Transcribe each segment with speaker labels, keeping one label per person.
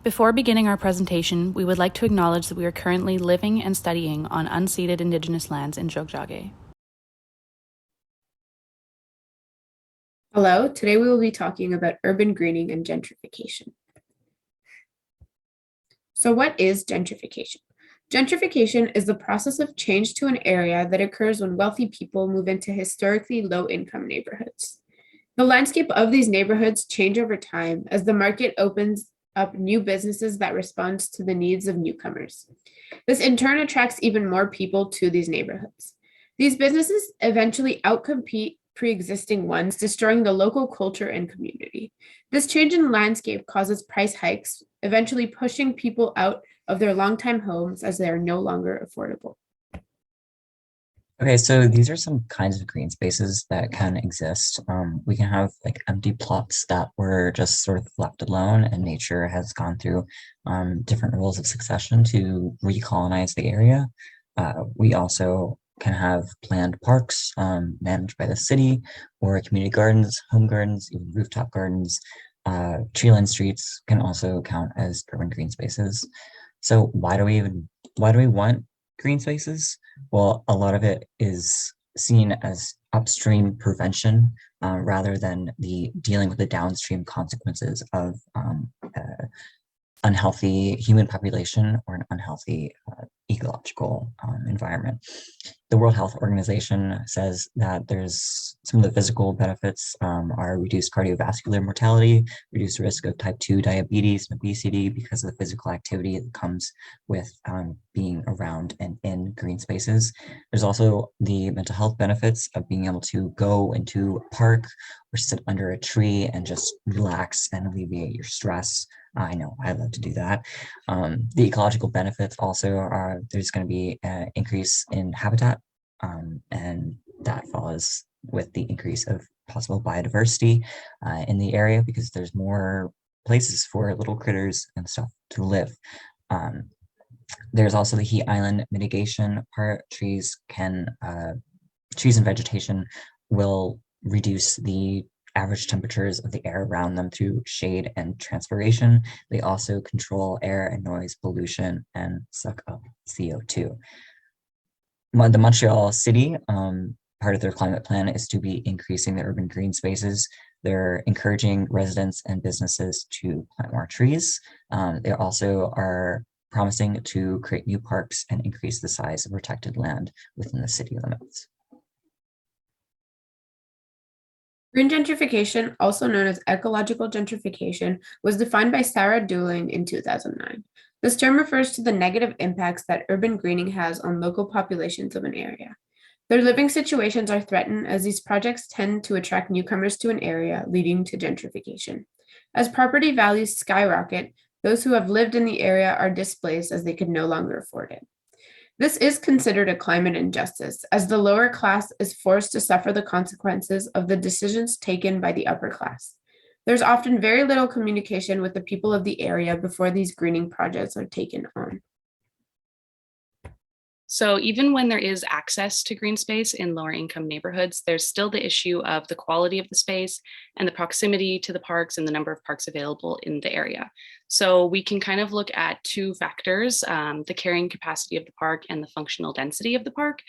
Speaker 1: Before beginning our presentation, we would like to acknowledge that we are currently living and studying on unceded Indigenous lands in Jogjaga.
Speaker 2: Hello, today we will be talking about urban greening and gentrification. So what is gentrification? Gentrification is the process of change to an area that occurs when wealthy people move into historically low-income neighborhoods. The landscape of these neighborhoods change over time as the market opens up new businesses that respond to the needs of newcomers. This in turn attracts even more people to these neighborhoods. These businesses eventually outcompete pre-existing ones, destroying the local culture and community. This change in landscape causes price hikes, eventually pushing people out of their longtime homes as they are no longer affordable.
Speaker 3: Okay, so these are some kinds of green spaces that can exist. We can have like empty plots that were just sort of left alone, and nature has gone through different rules of succession to recolonize the area. We also can have planned parks managed by the city, or community gardens, home gardens, even rooftop gardens. Tree-lined streets can also count as urban green spaces. So why do we want green spaces? Well, a lot of it is seen as upstream prevention rather than the dealing with the downstream consequences of unhealthy human population or an unhealthy ecological environment. The World Health Organization says that there's some of the physical benefits are reduced cardiovascular mortality, reduced risk of type 2 diabetes and obesity because of the physical activity that comes with being around and in green spaces. There's also the mental health benefits of being able to go into a park or sit under a tree and just relax and alleviate your stress. I know I love to do that. The ecological benefits also are there's going to be an increase in habitat, and that follows with the increase of possible biodiversity in the area because there's more places for little critters and stuff to live. There's also the heat island mitigation part. Trees and vegetation will reduce the average temperatures of the air around them through shade and transpiration. They also control air and noise pollution and suck up CO2. The Montreal city, part of their climate plan is to be increasing the urban green spaces. They're encouraging residents and businesses to plant more trees. They also are promising to create new parks and increase the size of protected land within the city limits.
Speaker 2: Green gentrification, also known as ecological gentrification, was defined by Sarah Dooling in 2009. This term refers to the negative impacts that urban greening has on local populations of an area. Their living situations are threatened as these projects tend to attract newcomers to an area, leading to gentrification. As property values skyrocket, those who have lived in the area are displaced as they could no longer afford it. This is considered a climate injustice, as the lower class is forced to suffer the consequences of the decisions taken by the upper class. There's often very little communication with the people of the area before these greening projects are taken on.
Speaker 1: So even when there is access to green space in lower income neighborhoods, there's still the issue of the quality of the space and the proximity to the parks and the number of parks available in the area. So we can kind of look at two factors, the carrying capacity of the park and the functional density of the park.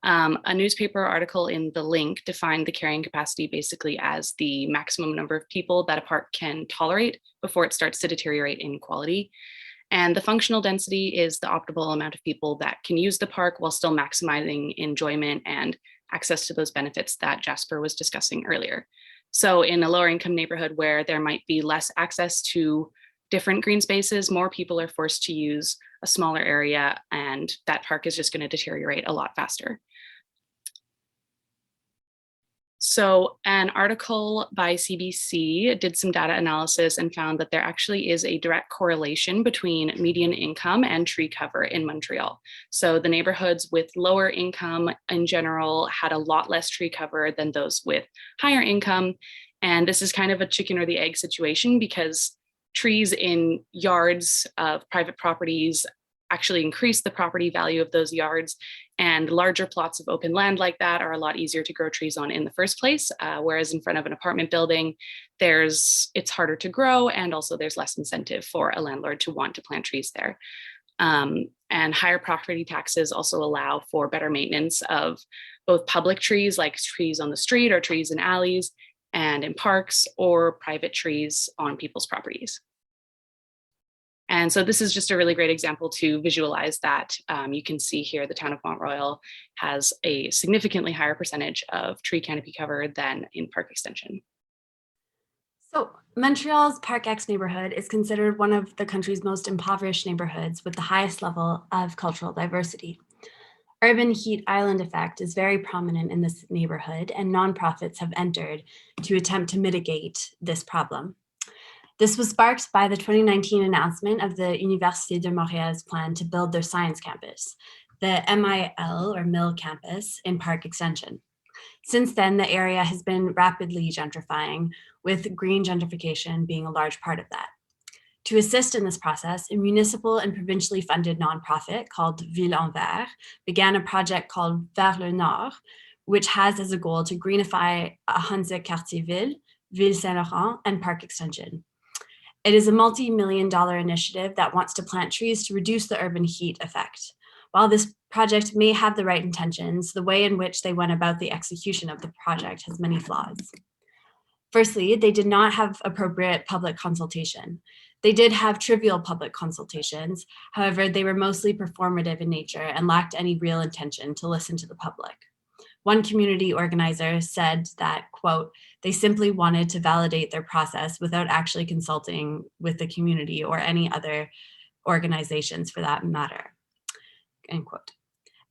Speaker 1: A newspaper article in The Link defined the carrying capacity basically as the maximum number of people that a park can tolerate before it starts to deteriorate in quality. And the functional density is the optimal amount of people that can use the park while still maximizing enjoyment and access to those benefits that Jasper was discussing earlier. So in a lower income neighborhood where there might be less access to different green spaces, more people are forced to use a smaller area, and that park is just going to deteriorate a lot faster. So an article by CBC did some data analysis and found that there actually is a direct correlation between median income and tree cover in Montreal. So the neighborhoods with lower income in general had a lot less tree cover than those with higher income. And this is kind of a chicken or the egg situation because trees in yards of private properties actually increase the property value of those yards. And larger plots of open land like that are a lot easier to grow trees on in the first place, whereas in front of an apartment building, it's harder to grow, and also there's less incentive for a landlord to want to plant trees there. And higher property taxes also allow for better maintenance of both public trees, like trees on the street or trees in alleys and in parks, or private trees on people's properties. And so this is just a really great example to visualize that. You can see here the town of Mont Royal has a significantly higher percentage of tree canopy cover than in Park Extension.
Speaker 4: So Montreal's Park X neighborhood is considered one of the country's most impoverished neighborhoods with the highest level of cultural diversity. Urban heat island effect is very prominent in this neighborhood, and nonprofits have entered to attempt to mitigate this problem. This was sparked by the 2019 announcement of the Université de Montréal's plan to build their science campus, the MIL or Mill campus in Park Extension. Since then, the area has been rapidly gentrifying, with green gentrification being a large part of that. To assist in this process, a municipal and provincially funded nonprofit called Ville en Vert began a project called Vers le Nord, which has as a goal to greenify Hunza Quartier-Ville, Ville Saint-Laurent, and Park Extension. It is a multi-million-dollar initiative that wants to plant trees to reduce the urban heat effect. While this project may have the right intentions, the way in which they went about the execution of the project has many flaws. Firstly, they did not have appropriate public consultation. They did have trivial public consultations. However, they were mostly performative in nature and lacked any real intention to listen to the public. One community organizer said that, quote, they simply wanted to validate their process without actually consulting with the community or any other organizations for that matter, end quote.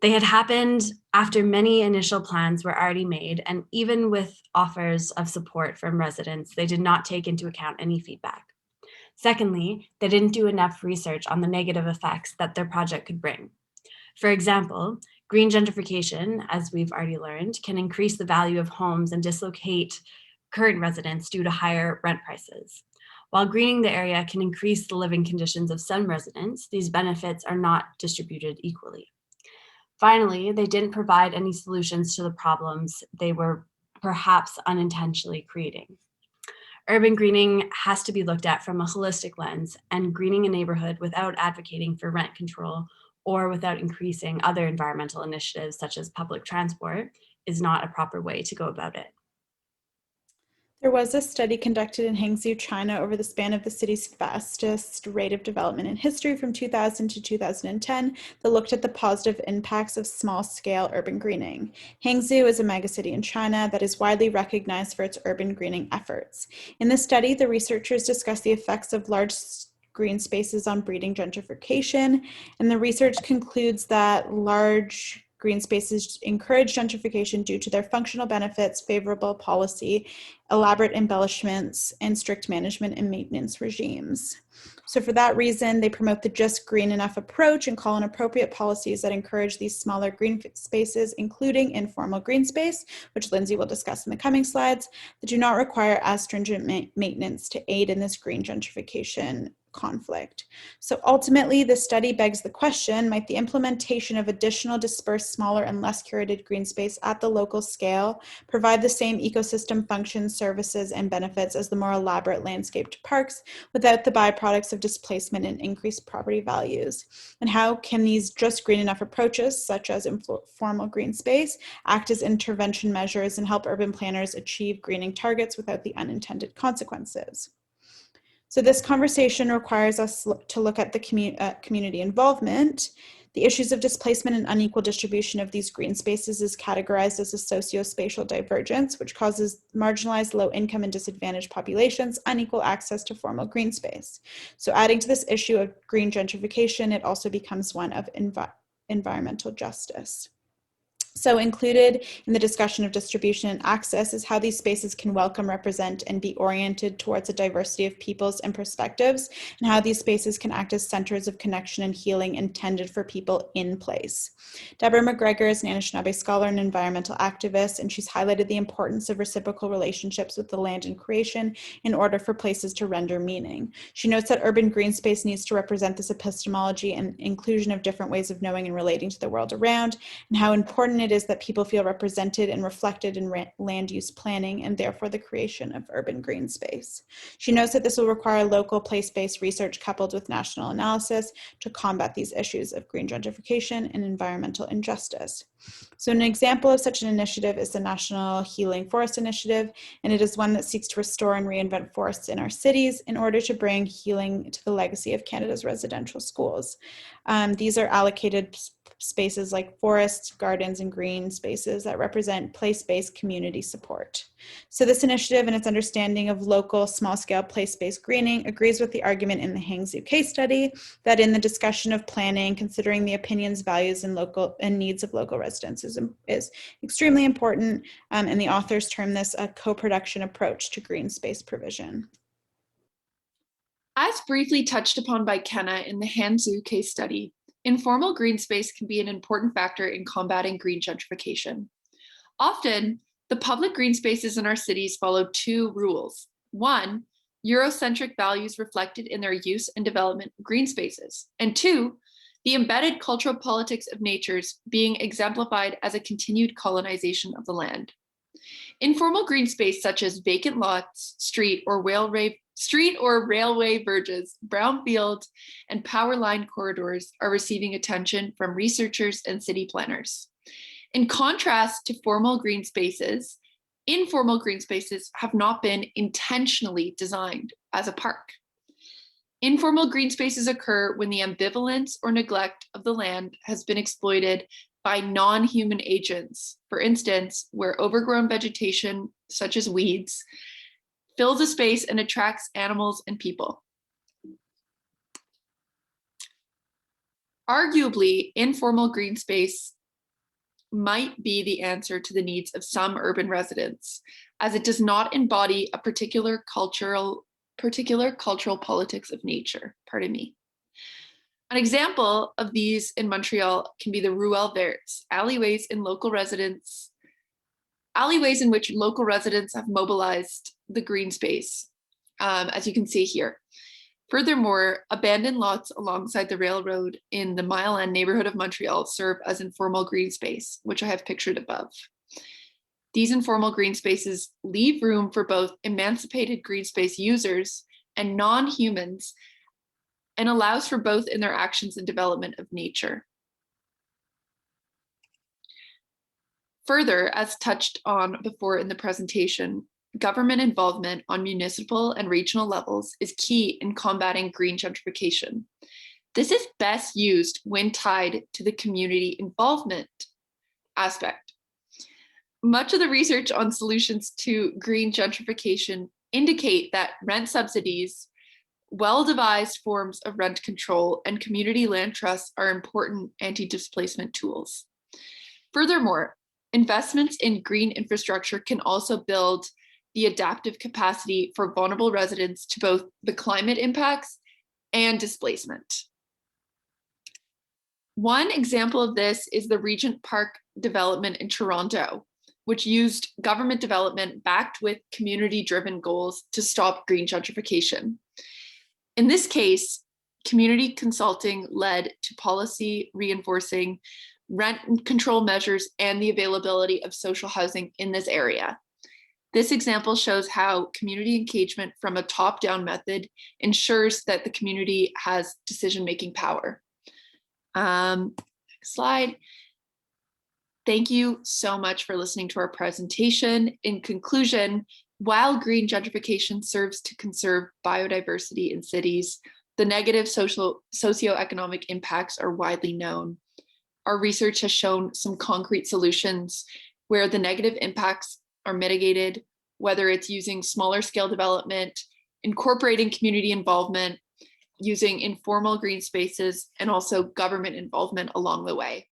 Speaker 4: They had happened after many initial plans were already made, and even with offers of support from residents, they did not take into account any feedback. Secondly, they didn't do enough research on the negative effects that their project could bring. For example, green gentrification, as we've already learned, can increase the value of homes and dislocate current residents due to higher rent prices. While greening the area can increase the living conditions of some residents, these benefits are not distributed equally. Finally, they didn't provide any solutions to the problems they were perhaps unintentionally creating. Urban greening has to be looked at from a holistic lens, and greening a neighborhood without advocating for rent control or without increasing other environmental initiatives such as public transport is not a proper way to go about it.
Speaker 5: There was a study conducted in Hangzhou, China over the span of the city's fastest rate of development in history from 2000 to 2010 that looked at the positive impacts of small-scale urban greening. Hangzhou is a megacity in China that is widely recognized for its urban greening efforts. In this study, the researchers discussed the effects of large green spaces on breeding gentrification, and the research concludes that large green spaces encourage gentrification due to their functional benefits, favorable policy, elaborate embellishments, and strict management and maintenance regimes. So for that reason, they promote the just green enough approach and call on appropriate policies that encourage these smaller green spaces, including informal green space, which Lindsay will discuss in the coming slides, that do not require as stringent maintenance to aid in this green gentrification conflict. So ultimately, the study begs the question, might the implementation of additional dispersed, smaller, and less curated green space at the local scale provide the same ecosystem functions, services, and benefits as the more elaborate landscaped parks without the byproducts of displacement and increased property values? And how can these just green enough approaches, such as informal green space, act as intervention measures and help urban planners achieve greening targets without the unintended consequences? So this conversation requires us to look at the community involvement. The issues of displacement and unequal distribution of these green spaces is categorized as a socio-spatial divergence, which causes marginalized, low-income, and disadvantaged populations unequal access to formal green space. So adding to this issue of green gentrification, it also becomes one of environmental justice. So included in the discussion of distribution and access is how these spaces can welcome, represent, and be oriented towards a diversity of peoples and perspectives, and how these spaces can act as centers of connection and healing intended for people in place. Deborah McGregor is an Anishinaabe scholar and environmental activist, and she's highlighted the importance of reciprocal relationships with the land and creation in order for places to render meaning. She notes that urban green space needs to represent this epistemology and inclusion of different ways of knowing and relating to the world around, and how important it is that people feel represented and reflected in land use planning and therefore the creation of urban green space. She notes that this will require local place-based research coupled with national analysis to combat these issues of green gentrification and environmental injustice. So an example of such an initiative is the National Healing Forest Initiative, and it is one that seeks to restore and reinvent forests in our cities in order to bring healing to the legacy of Canada's residential schools. These are allocated spaces like forests, gardens, and green spaces that represent place-based community support. So this initiative and its understanding of local small-scale place-based greening agrees with the argument in the Hangzhou case study that in the discussion of planning, considering the opinions, values, and needs of local residents is extremely important, and the authors term this a co-production approach to green space provision.
Speaker 6: As briefly touched upon by Kenna in the Hangzhou case study, informal green space can be an important factor in combating green gentrification. Often, the public green spaces in our cities follow two rules. One, Eurocentric values reflected in their use and development of green spaces. And two, the embedded cultural politics of natures being exemplified as a continued colonization of the land. Informal green space such as vacant lots, street or railway verges, brownfields, and power line corridors are receiving attention from researchers and city planners. In contrast to formal green spaces, informal green spaces have not been intentionally designed as a park. Informal green spaces occur when the ambivalence or neglect of the land has been exploited by non-human agents, for instance, where overgrown vegetation, such as weeds, fills a space and attracts animals and people. Arguably, informal green space might be the answer to the needs of some urban residents, as it does not embody a particular cultural politics of nature. Pardon me. An example of these in Montreal can be the Ruelles Vertes, alleyways in which local residents have mobilized the green space, as you can see here. Furthermore, abandoned lots alongside the railroad in the Mile End neighborhood of Montreal serve as informal green space, which I have pictured above. These informal green spaces leave room for both emancipated green space users and non-humans, and allows for both in their actions and development of nature. Further, as touched on before in the presentation, government involvement on municipal and regional levels is key in combating green gentrification. This is best used when tied to the community involvement aspect. Much of the research on solutions to green gentrification indicate that rent subsidies, well-devised forms of rent control, and community land trusts are important anti-displacement tools. Furthermore, investments in green infrastructure can also build the adaptive capacity for vulnerable residents to both the climate impacts and displacement. One example of this is the Regent Park development in Toronto, which used government development backed with community-driven goals to stop green gentrification. In this case, community consulting led to policy reinforcing rent control measures and the availability of social housing in this area. This example shows how community engagement from a top-down method ensures that the community has decision-making power. Next slide. Thank you so much for listening to our presentation. In conclusion, while green gentrification serves to conserve biodiversity in cities, the negative socioeconomic impacts are widely known. Our research has shown some concrete solutions where the negative impacts are mitigated, whether it's using smaller scale development, incorporating community involvement, using informal green spaces, and also government involvement along the way.